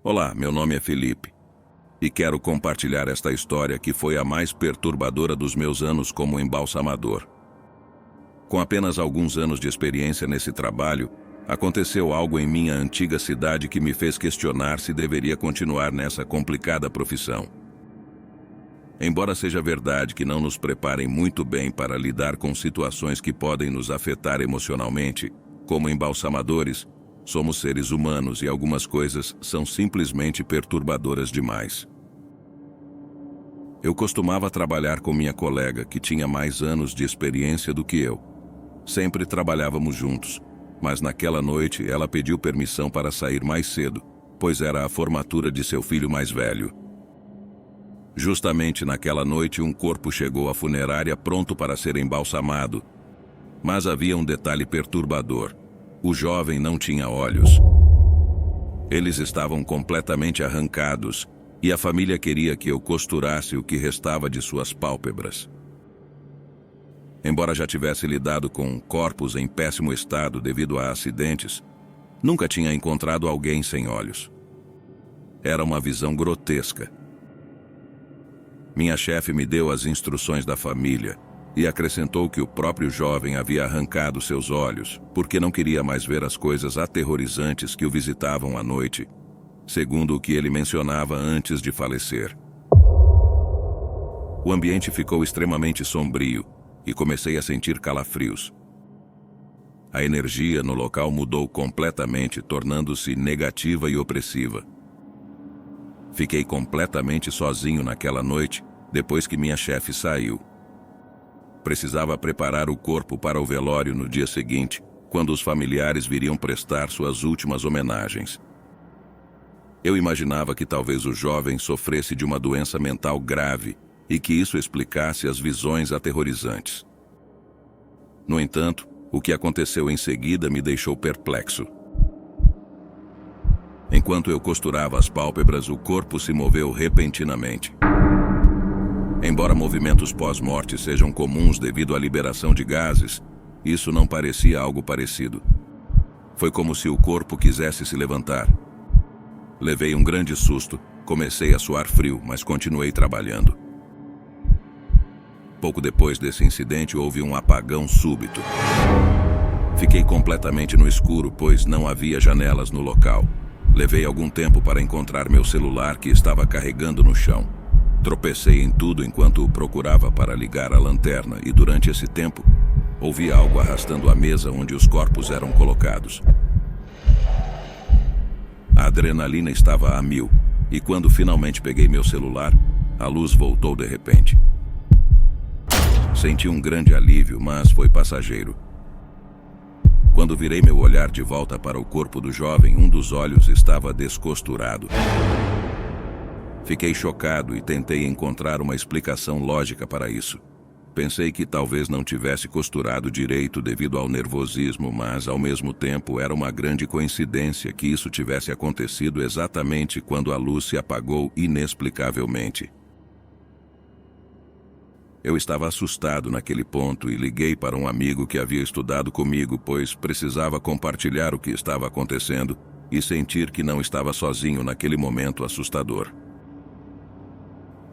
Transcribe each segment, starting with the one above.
Olá, meu nome é Felipe. E quero compartilhar esta história que foi a mais perturbadora dos meus anos como embalsamador. Com apenas alguns anos de experiência nesse trabalho, aconteceu algo em minha antiga cidade que me fez questionar se deveria continuar nessa complicada profissão. Embora seja verdade que não nos preparem muito bem para lidar com situações que podem nos afetar emocionalmente, como embalsamadores, somos seres humanos e algumas coisas são simplesmente perturbadoras demais. Eu costumava trabalhar com minha colega, que tinha mais anos de experiência do que eu. Sempre trabalhávamos juntos, mas naquela noite ela pediu permissão para sair mais cedo, pois era a formatura de seu filho mais velho. Justamente naquela noite um corpo chegou à funerária pronto para ser embalsamado, mas havia um detalhe perturbador. O jovem não tinha olhos. Eles estavam completamente arrancados e a família queria que eu costurasse o que restava de suas pálpebras. Embora já tivesse lidado com corpos em péssimo estado devido a acidentes, nunca tinha encontrado alguém sem olhos. Era uma visão grotesca. Minha chefe me deu as instruções da família e acrescentou que o próprio jovem havia arrancado seus olhos porque não queria mais ver as coisas aterrorizantes que o visitavam à noite, segundo o que ele mencionava antes de falecer. O ambiente ficou extremamente sombrio e comecei a sentir calafrios. A energia no local mudou completamente, tornando-se negativa e opressiva. Fiquei completamente sozinho naquela noite, depois que minha chefe saiu. Precisava preparar o corpo para o velório no dia seguinte, quando os familiares viriam prestar suas últimas homenagens. Eu imaginava que talvez o jovem sofresse de uma doença mental grave e que isso explicasse as visões aterrorizantes. No entanto, o que aconteceu em seguida me deixou perplexo. Enquanto eu costurava as pálpebras, o corpo se moveu repentinamente. Embora movimentos pós-morte sejam comuns devido à liberação de gases, isso não parecia algo parecido. Foi como se o corpo quisesse se levantar. Levei um grande susto, comecei a suar frio, mas continuei trabalhando. Pouco depois desse incidente, houve um apagão súbito. Fiquei completamente no escuro, pois não havia janelas no local. Levei algum tempo para encontrar meu celular, que estava carregando no chão. Tropecei em tudo enquanto o procurava para ligar a lanterna e durante esse tempo, ouvi algo arrastando a mesa onde os corpos eram colocados. A adrenalina estava a 1000 e quando finalmente peguei meu celular, a luz voltou de repente. Senti um grande alívio, mas foi passageiro. Quando virei meu olhar de volta para o corpo do jovem, um dos olhos estava descosturado. Fiquei chocado e tentei encontrar uma explicação lógica para isso. Pensei que talvez não tivesse costurado direito devido ao nervosismo, mas ao mesmo tempo era uma grande coincidência que isso tivesse acontecido exatamente quando a luz se apagou inexplicavelmente. Eu estava assustado naquele ponto e liguei para um amigo que havia estudado comigo, pois precisava compartilhar o que estava acontecendo e sentir que não estava sozinho naquele momento assustador.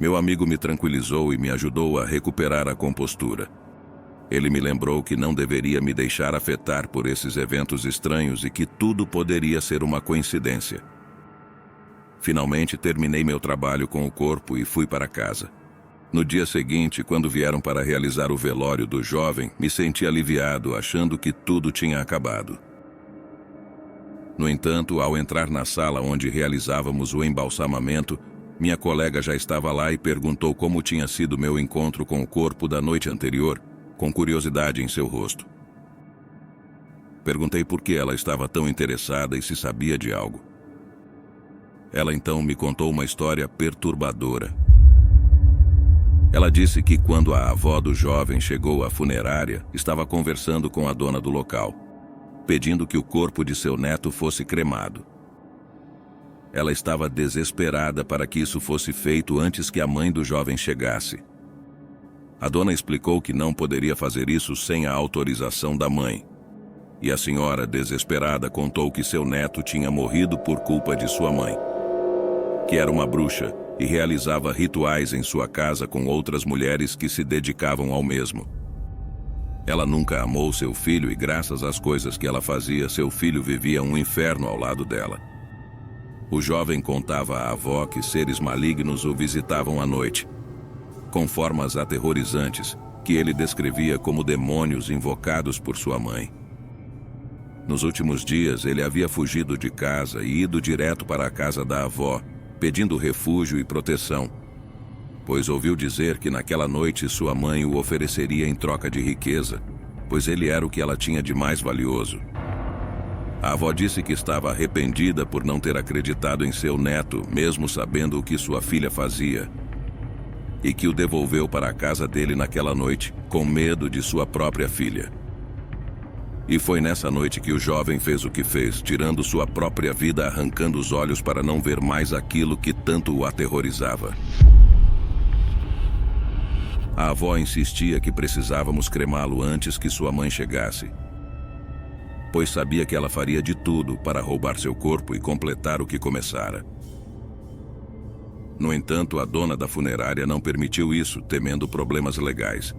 Meu amigo me tranquilizou e me ajudou a recuperar a compostura. Ele me lembrou que não deveria me deixar afetar por esses eventos estranhos e que tudo poderia ser uma coincidência. Finalmente terminei meu trabalho com o corpo e fui para casa. No dia seguinte, quando vieram para realizar o velório do jovem, me senti aliviado, achando que tudo tinha acabado. No entanto, ao entrar na sala onde realizávamos o embalsamamento, minha colega já estava lá e perguntou como tinha sido meu encontro com o corpo da noite anterior, com curiosidade em seu rosto. Perguntei por que ela estava tão interessada e se sabia de algo. Ela então me contou uma história perturbadora. Ela disse que quando a avó do jovem chegou à funerária, estava conversando com a dona do local, pedindo que o corpo de seu neto fosse cremado. Ela estava desesperada para que isso fosse feito antes que a mãe do jovem chegasse. A dona explicou que não poderia fazer isso sem a autorização da mãe. E a senhora, desesperada, contou que seu neto tinha morrido por culpa de sua mãe. que era uma bruxa e realizava rituais em sua casa com outras mulheres que se dedicavam ao mesmo. Ela nunca amou seu filho e, graças às coisas que ela fazia, seu filho vivia um inferno ao lado dela. O jovem contava à avó que seres malignos o visitavam à noite, com formas aterrorizantes, que ele descrevia como demônios invocados por sua mãe. Nos últimos dias, ele havia fugido de casa e ido direto para a casa da avó, pedindo refúgio e proteção, pois ouviu dizer que naquela noite sua mãe o ofereceria em troca de riqueza, pois ele era o que ela tinha de mais valioso. A avó disse que estava arrependida por não ter acreditado em seu neto, mesmo sabendo o que sua filha fazia, e que o devolveu para a casa dele naquela noite, com medo de sua própria filha. E foi nessa noite que o jovem fez o que fez, tirando sua própria vida, arrancando os olhos para não ver mais aquilo que tanto o aterrorizava. A avó insistia que precisávamos cremá-lo antes que sua mãe chegasse, pois sabia que ela faria de tudo para roubar seu corpo e completar o que começara. No entanto, a dona da funerária não permitiu isso, temendo problemas legais.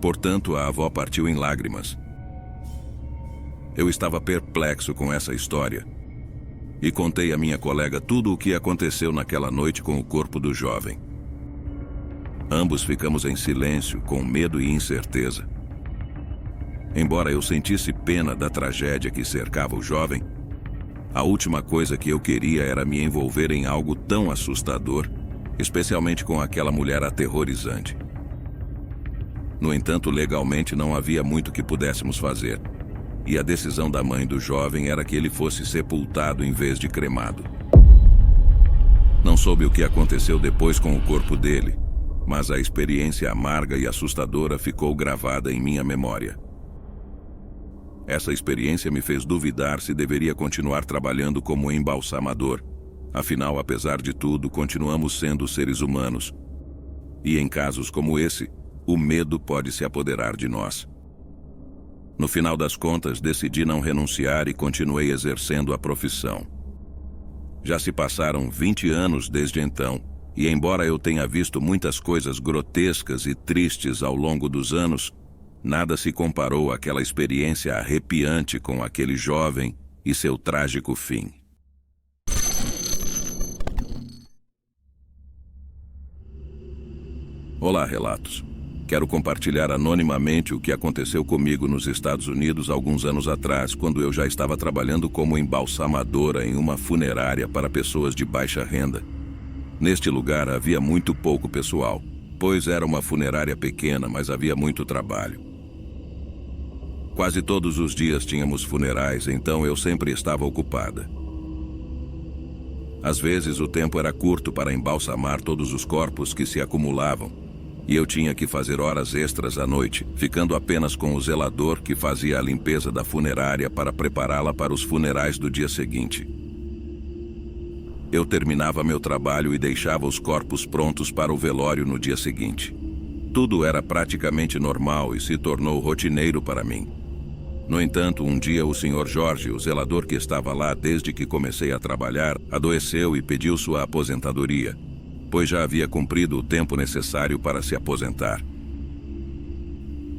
Portanto, a avó partiu em lágrimas. Eu estava perplexo com essa história e contei à minha colega tudo o que aconteceu naquela noite com o corpo do jovem. Ambos ficamos em silêncio, com medo e incerteza. Embora eu sentisse pena da tragédia que cercava o jovem, a última coisa que eu queria era me envolver em algo tão assustador, especialmente com aquela mulher aterrorizante. No entanto, legalmente não havia muito que pudéssemos fazer, e a decisão da mãe do jovem era que ele fosse sepultado em vez de cremado. Não soube o que aconteceu depois com o corpo dele, mas a experiência amarga e assustadora ficou gravada em minha memória. Essa experiência me fez duvidar se deveria continuar trabalhando como embalsamador. Afinal, apesar de tudo, continuamos sendo seres humanos. E em casos como esse, o medo pode se apoderar de nós. No final das contas, decidi não renunciar e continuei exercendo a profissão. Já se passaram 20 anos desde então, e embora eu tenha visto muitas coisas grotescas e tristes ao longo dos anos, nada se comparou àquela experiência arrepiante com aquele jovem e seu trágico fim. Olá, Relatos. Quero compartilhar anonimamente o que aconteceu comigo nos Estados Unidos alguns anos atrás, quando eu já estava trabalhando como embalsamadora em uma funerária para pessoas de baixa renda. Neste lugar havia muito pouco pessoal, pois era uma funerária pequena, mas havia muito trabalho. Quase todos os dias tínhamos funerais, então eu sempre estava ocupada. Às vezes o tempo era curto para embalsamar todos os corpos que se acumulavam, e eu tinha que fazer horas extras à noite, ficando apenas com o zelador que fazia a limpeza da funerária para prepará-la para os funerais do dia seguinte. Eu terminava meu trabalho e deixava os corpos prontos para o velório no dia seguinte. Tudo era praticamente normal e se tornou rotineiro para mim. No entanto, um dia o Sr. Jorge, o zelador que estava lá desde que comecei a trabalhar, adoeceu e pediu sua aposentadoria, pois já havia cumprido o tempo necessário para se aposentar.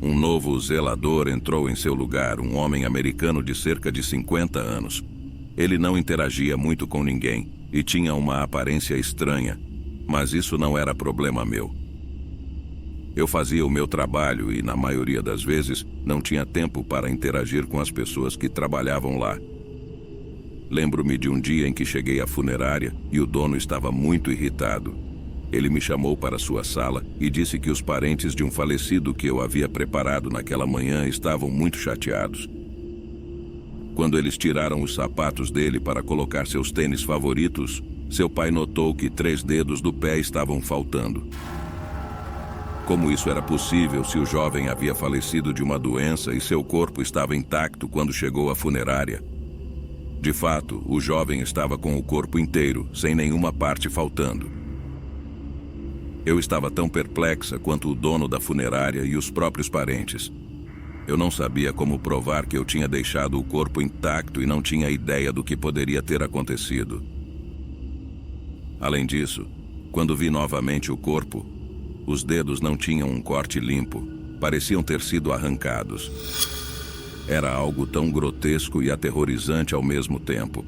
Um novo zelador entrou em seu lugar, um homem americano de cerca de 50 anos. Ele não interagia muito com ninguém e tinha uma aparência estranha, mas isso não era problema meu. Eu fazia o meu trabalho e, na maioria das vezes, não tinha tempo para interagir com as pessoas que trabalhavam lá. Lembro-me de um dia em que cheguei à funerária e o dono estava muito irritado. Ele me chamou para sua sala e disse que os parentes de um falecido que eu havia preparado naquela manhã estavam muito chateados. Quando eles tiraram os sapatos dele para colocar seus tênis favoritos, seu pai notou que 3 dedos do pé estavam faltando. Como isso era possível se o jovem havia falecido de uma doença e seu corpo estava intacto quando chegou à funerária? De fato, o jovem estava com o corpo inteiro, sem nenhuma parte faltando. Eu estava tão perplexa quanto o dono da funerária e os próprios parentes. Eu não sabia como provar que eu tinha deixado o corpo intacto e não tinha ideia do que poderia ter acontecido. Além disso, quando vi novamente o corpo, os dedos não tinham um corte limpo, pareciam ter sido arrancados. Era algo tão grotesco e aterrorizante ao mesmo tempo.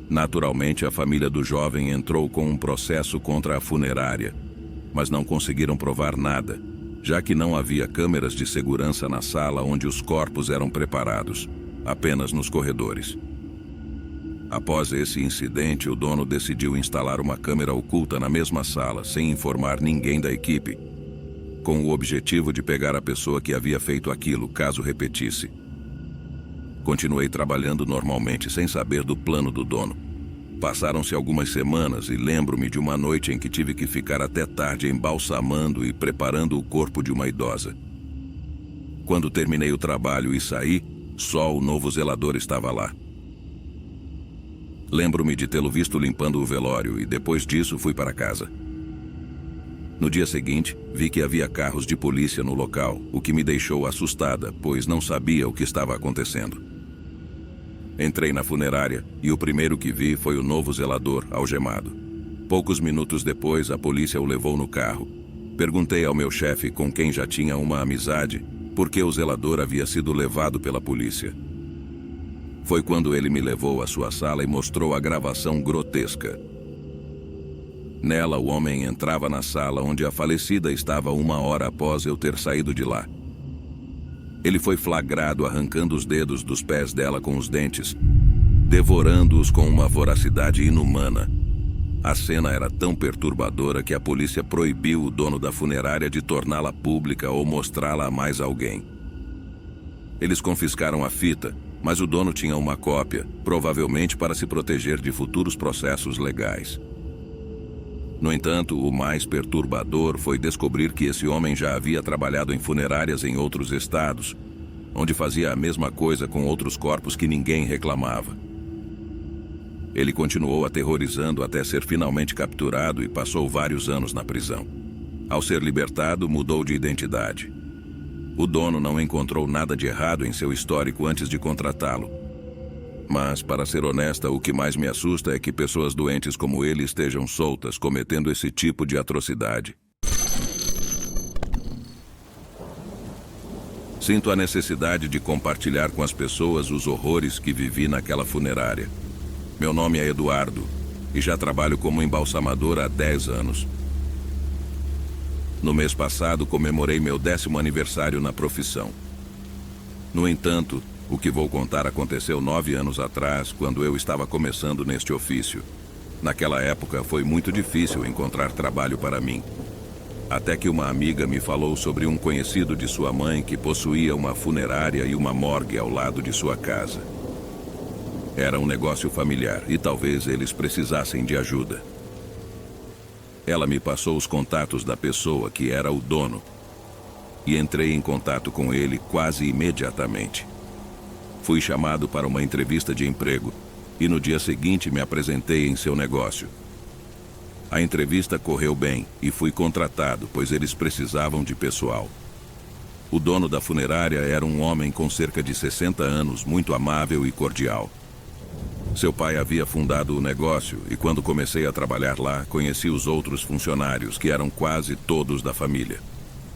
Naturalmente, a família do jovem entrou com um processo contra a funerária, mas não conseguiram provar nada, já que não havia câmeras de segurança na sala onde os corpos eram preparados, apenas nos corredores. Após esse incidente, o dono decidiu instalar uma câmera oculta na mesma sala, sem informar ninguém da equipe, com o objetivo de pegar a pessoa que havia feito aquilo, caso repetisse. Continuei trabalhando normalmente, sem saber do plano do dono. Passaram-se algumas semanas e lembro-me de uma noite em que tive que ficar até tarde embalsamando e preparando o corpo de uma idosa. Quando terminei o trabalho e saí, só o novo zelador estava lá. Lembro-me de tê-lo visto limpando o velório e depois disso fui para casa. No dia seguinte, vi que havia carros de polícia no local, o que me deixou assustada, pois não sabia o que estava acontecendo. Entrei na funerária e o primeiro que vi foi o novo zelador, algemado. Poucos minutos depois, a polícia o levou no carro. Perguntei ao meu chefe, com quem já tinha uma amizade, por que o zelador havia sido levado pela polícia. Foi quando ele me levou à sua sala e mostrou a gravação grotesca. Nela, o homem entrava na sala onde a falecida estava 1 hora após eu ter saído de lá. Ele foi flagrado arrancando os dedos dos pés dela com os dentes, devorando-os com uma voracidade inumana. A cena era tão perturbadora que a polícia proibiu o dono da funerária de torná-la pública ou mostrá-la a mais alguém. Eles confiscaram a fita, mas o dono tinha uma cópia, provavelmente para se proteger de futuros processos legais. No entanto, o mais perturbador foi descobrir que esse homem já havia trabalhado em funerárias em outros estados, onde fazia a mesma coisa com outros corpos que ninguém reclamava. Ele continuou aterrorizando até ser finalmente capturado e passou vários anos na prisão. Ao ser libertado, mudou de identidade. O dono não encontrou nada de errado em seu histórico antes de contratá-lo. Mas, para ser honesta, o que mais me assusta é que pessoas doentes como ele estejam soltas cometendo esse tipo de atrocidade. Sinto a necessidade de compartilhar com as pessoas os horrores que vivi naquela funerária. Meu nome é Eduardo e já trabalho como embalsamador há 10 anos. No mês passado, comemorei meu 10º aniversário na profissão. No entanto, o que vou contar aconteceu 9 anos atrás, quando eu estava começando neste ofício. Naquela época, foi muito difícil encontrar trabalho para mim. Até que uma amiga me falou sobre um conhecido de sua mãe que possuía uma funerária e uma morgue ao lado de sua casa. Era um negócio familiar e talvez eles precisassem de ajuda. Ela me passou os contatos da pessoa que era o dono e entrei em contato com ele quase imediatamente. Fui chamado para uma entrevista de emprego e no dia seguinte me apresentei em seu negócio. A entrevista correu bem e fui contratado, pois eles precisavam de pessoal. O dono da funerária era um homem com cerca de 60 anos, muito amável e cordial. Seu pai havia fundado o negócio e quando comecei a trabalhar lá, conheci os outros funcionários, que eram quase todos da família.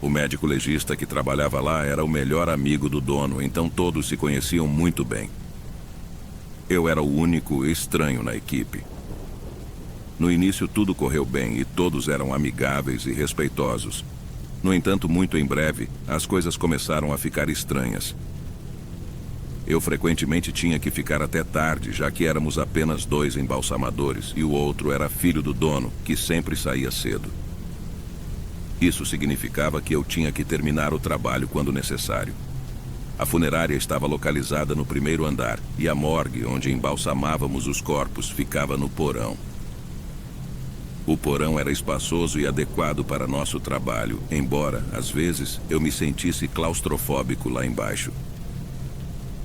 O médico legista que trabalhava lá era o melhor amigo do dono, então todos se conheciam muito bem. Eu era o único estranho na equipe. No início tudo correu bem e todos eram amigáveis e respeitosos. No entanto, muito em breve, as coisas começaram a ficar estranhas. Eu frequentemente tinha que ficar até tarde, já que éramos apenas 2 embalsamadores e o outro era filho do dono, que sempre saía cedo. Isso significava que eu tinha que terminar o trabalho quando necessário. A funerária estava localizada no 1º andar e a morgue, onde embalsamávamos os corpos, ficava no porão. O porão era espaçoso e adequado para nosso trabalho, embora, às vezes, eu me sentisse claustrofóbico lá embaixo.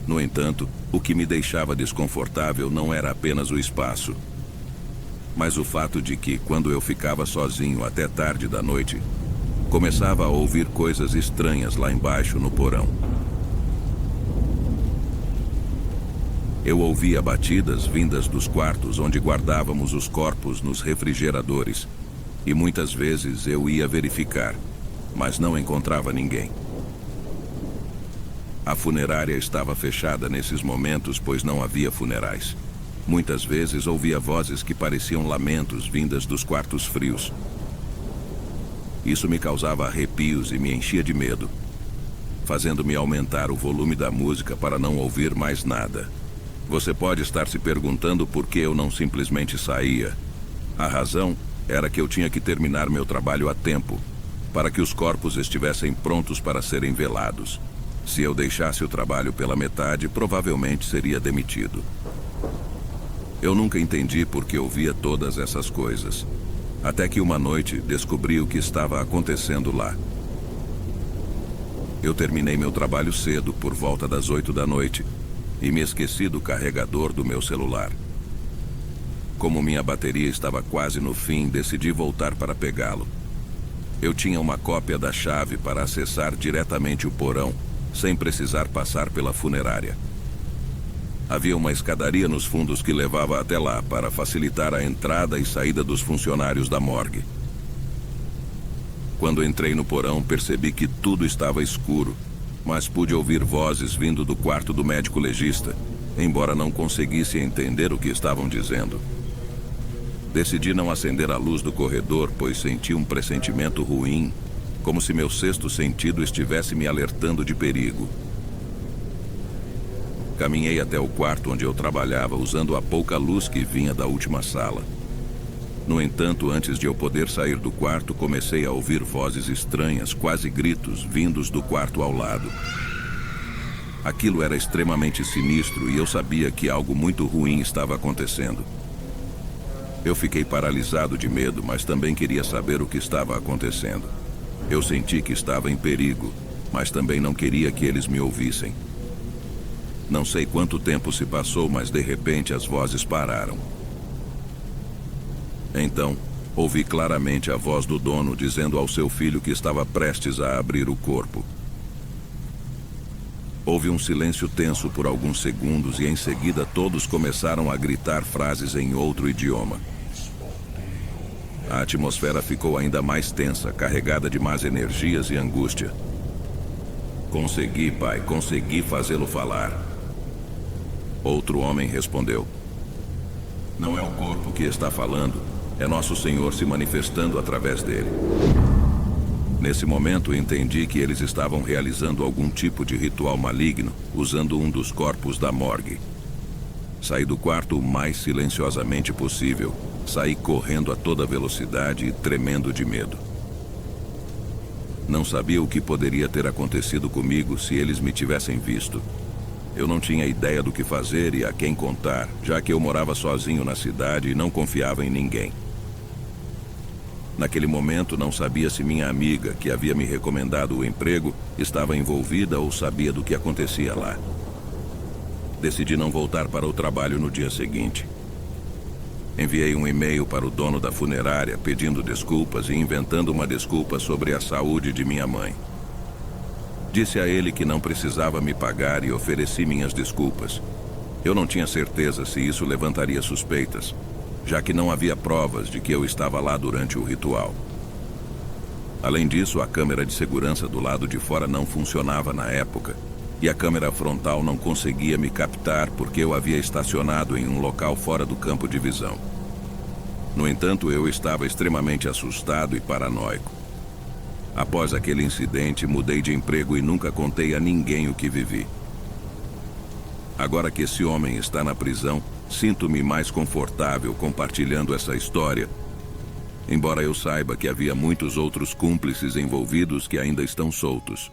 No entanto, o que me deixava desconfortável não era apenas o espaço, mas o fato de que, quando eu ficava sozinho até tarde da noite, começava a ouvir coisas estranhas lá embaixo no porão. Eu ouvia batidas vindas dos quartos onde guardávamos os corpos nos refrigeradores. E muitas vezes eu ia verificar, mas não encontrava ninguém. A funerária estava fechada nesses momentos, pois não havia funerais. Muitas vezes ouvia vozes que pareciam lamentos vindas dos quartos frios. Isso me causava arrepios e me enchia de medo, fazendo-me aumentar o volume da música para não ouvir mais nada. Você pode estar se perguntando por que eu não simplesmente saía. A razão era que eu tinha que terminar meu trabalho a tempo, para que os corpos estivessem prontos para serem velados. Se eu deixasse o trabalho pela metade, provavelmente seria demitido. Eu nunca entendi por que ouvia todas essas coisas, até que uma noite descobri o que estava acontecendo lá. Eu terminei meu trabalho cedo, por volta das 8 da noite, e me esqueci do carregador do meu celular. Como minha bateria estava quase no fim, decidi voltar para pegá-lo. Eu tinha uma cópia da chave para acessar diretamente o porão, sem precisar passar pela funerária. Havia uma escadaria nos fundos que levava até lá para facilitar a entrada e saída dos funcionários da morgue. Quando entrei no porão, percebi que tudo estava escuro, mas pude ouvir vozes vindo do quarto do médico legista, embora não conseguisse entender o que estavam dizendo. Decidi não acender a luz do corredor, pois senti um pressentimento ruim, como se meu sexto sentido estivesse me alertando de perigo. Caminhei até o quarto onde eu trabalhava, usando a pouca luz que vinha da última sala. No entanto, antes de eu poder sair do quarto, comecei a ouvir vozes estranhas, quase gritos, vindos do quarto ao lado. Aquilo era extremamente sinistro e eu sabia que algo muito ruim estava acontecendo. Eu fiquei paralisado de medo, mas também queria saber o que estava acontecendo. Eu senti que estava em perigo, mas também não queria que eles me ouvissem. Não sei quanto tempo se passou, mas de repente as vozes pararam. Então, ouvi claramente a voz do dono dizendo ao seu filho que estava prestes a abrir o corpo. Houve um silêncio tenso por alguns segundos e em seguida todos começaram a gritar frases em outro idioma. A atmosfera ficou ainda mais tensa, carregada de más energias e angústia. Consegui, pai, consegui fazê-lo falar. Outro homem respondeu. Não é o corpo que está falando, é nosso Senhor se manifestando através dele. Nesse momento entendi que eles estavam realizando algum tipo de ritual maligno, usando um dos corpos da morgue. Saí do quarto o mais silenciosamente possível. Saí correndo a toda velocidade e tremendo de medo. Não sabia o que poderia ter acontecido comigo se eles me tivessem visto. Eu não tinha ideia do que fazer e a quem contar, já que eu morava sozinho na cidade e não confiava em ninguém. Naquele momento, não sabia se minha amiga, que havia me recomendado o emprego, estava envolvida ou sabia do que acontecia lá. Decidi não voltar para o trabalho no dia seguinte. Enviei um e-mail para o dono da funerária pedindo desculpas e inventando uma desculpa sobre a saúde de minha mãe. Disse a ele que não precisava me pagar e ofereci minhas desculpas. Eu não tinha certeza se isso levantaria suspeitas, já que não havia provas de que eu estava lá durante o ritual. Além disso, a câmera de segurança do lado de fora não funcionava na época, e a câmera frontal não conseguia me captar porque eu havia estacionado em um local fora do campo de visão. No entanto, eu estava extremamente assustado e paranoico. Após aquele incidente, mudei de emprego e nunca contei a ninguém o que vivi. Agora que esse homem está na prisão, sinto-me mais confortável compartilhando essa história, embora eu saiba que havia muitos outros cúmplices envolvidos que ainda estão soltos.